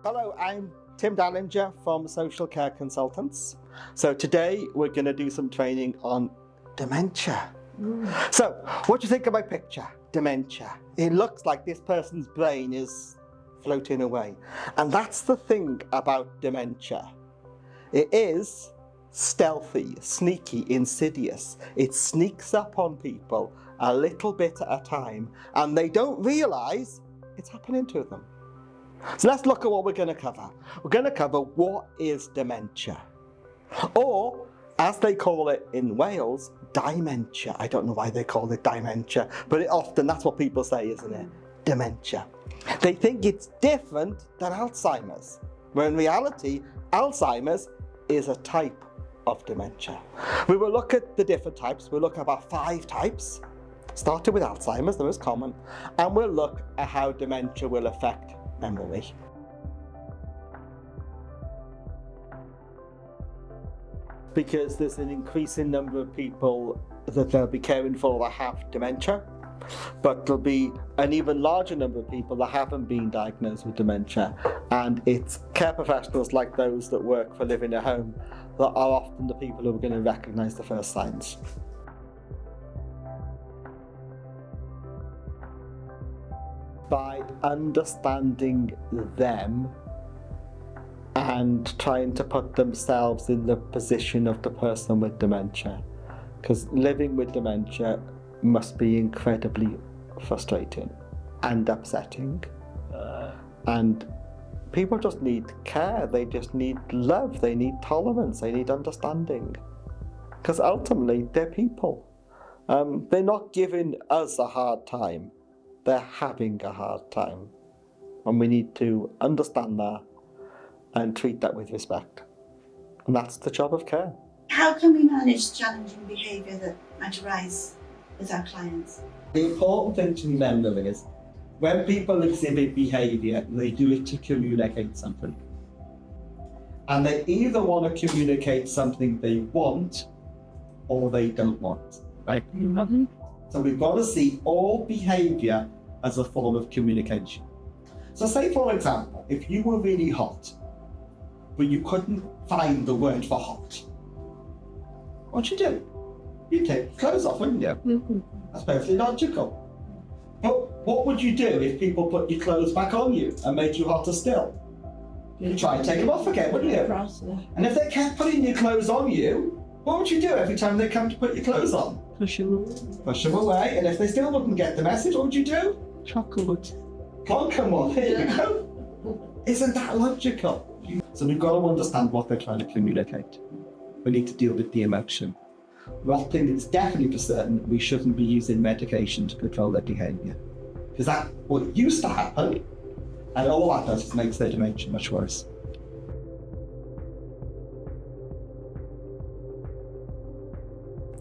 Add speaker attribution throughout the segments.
Speaker 1: Hello, I'm Tim Dallinger from Social Care Consultants. So today we're going to do some training on dementia. So, what do you think of my picture? Dementia. It looks like this person's brain is floating away. And that's the thing about dementia. It is stealthy, sneaky, insidious. It sneaks up on people a little bit at a time, and they don't realise it's happening to them. So let's look at what we're going to cover. We're going to cover what is dementia, or as they call it in Wales, dementia. I don't know why they call it dementia, but often that's what people say, isn't it? Dementia. They think it's different than Alzheimer's, where in reality, Alzheimer's is a type of dementia. We will look at the different types. We'll look at about 5 types, starting with Alzheimer's, the most common, and we'll look at how dementia will affect memory. Because there's an increasing number of people that they'll be caring for that have dementia, but there'll be an even larger number of people that haven't been diagnosed with dementia, and it's care professionals like those that work for Living at Home that are often the people who are going to recognise the first signs. By understanding them and trying to put themselves in the position of the person with dementia, because living with dementia must be incredibly frustrating and upsetting, and people just need care, they just need love, they need tolerance, they need understanding, because ultimately they're people. They're not giving us a hard time, they're having a hard time, and we need to understand that and treat that with respect, and that's the job of care.
Speaker 2: How can we manage challenging behaviour that might arise with our clients?
Speaker 1: The important thing to remember is when people exhibit behaviour, they do it to communicate something, and they either want to communicate something they want or they don't want, right? Mm-hmm. So we've got to see all behaviour as a form of communication. So say, for example, if you were really hot, but you couldn't find the word for hot, what'd you do? You'd take your clothes off, wouldn't you? Mm-hmm. That's perfectly logical. But what would you do if people put your clothes back on you and made you hotter still? You'd try and take them off again, wouldn't you? And if they kept putting your clothes on you, what would you do every time they come to put your clothes on? Push them away. And if they still wouldn't get the message, what would you do? Chocolate. Plonk them on. Here you go. Isn't that logical? So we've got to understand what they're trying to communicate. We need to deal with the emotion. One thing that's definitely for certain, we shouldn't be using medication to control their behaviour, because that's what used to happen, and all that does is makes their dementia much worse.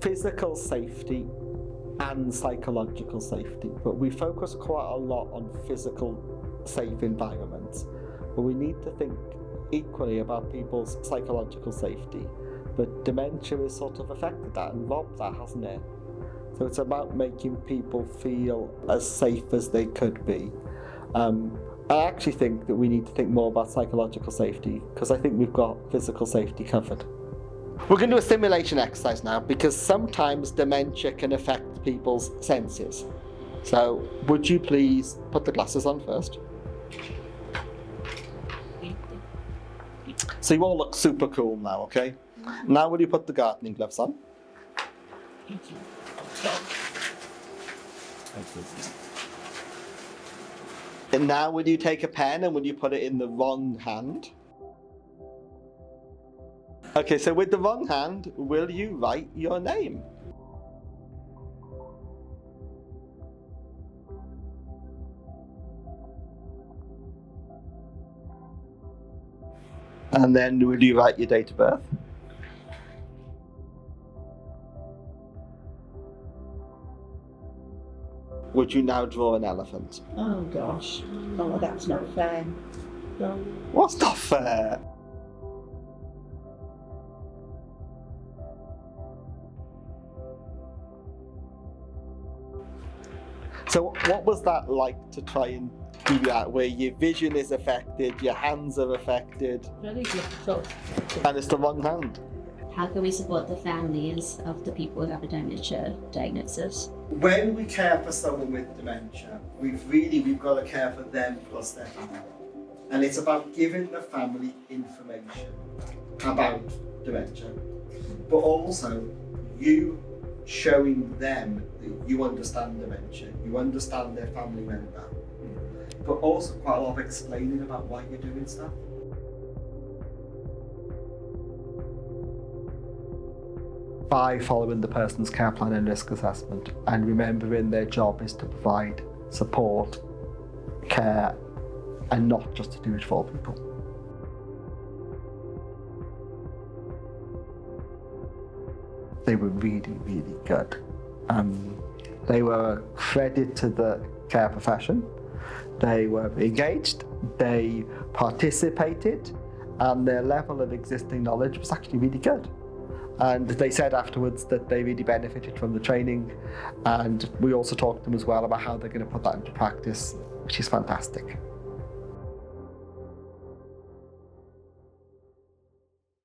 Speaker 1: Physical safety and psychological safety, but we focus quite a lot on physical safe environments, but we need to think equally about people's psychological safety. But dementia has sort of affected that and robbed that, hasn't it? So it's about making people feel as safe as they could be. I actually think that we need to think more about psychological safety, because I think we've got physical safety covered. We're going to do a simulation exercise now, because sometimes dementia can affect people's senses. So would you please put the glasses on first? So you all look super cool now, okay? Now will you put the gardening gloves on? And now will you take a pen and will you put it in the wrong hand? Okay, so with the wrong hand, will you write your name? And then will you write your date of birth? Would you now draw an elephant?
Speaker 2: Oh gosh, oh that's not fair. No.
Speaker 1: What's not fair? So what was that like to try and do that, where your vision is affected, your hands are affected,
Speaker 3: Very difficult.
Speaker 1: and it's the wrong hand.
Speaker 3: How can we support the families of the people who have a dementia diagnosis?
Speaker 1: When we care for someone with dementia, we've got to care for them plus their family. And it's about giving the family information about dementia, but also you showing them that you understand dementia, you understand their family member, but also quite a lot of explaining about why you're doing stuff. By following the person's care plan and risk assessment and remembering their job is to provide support, care, and not just to do it for people. They were really, really good. They were a credit to the care profession. They were engaged, they participated, and their level of existing knowledge was actually really good. And they said afterwards that they really benefited from the training, and we also talked to them as well about how they're going to put that into practice, which is fantastic.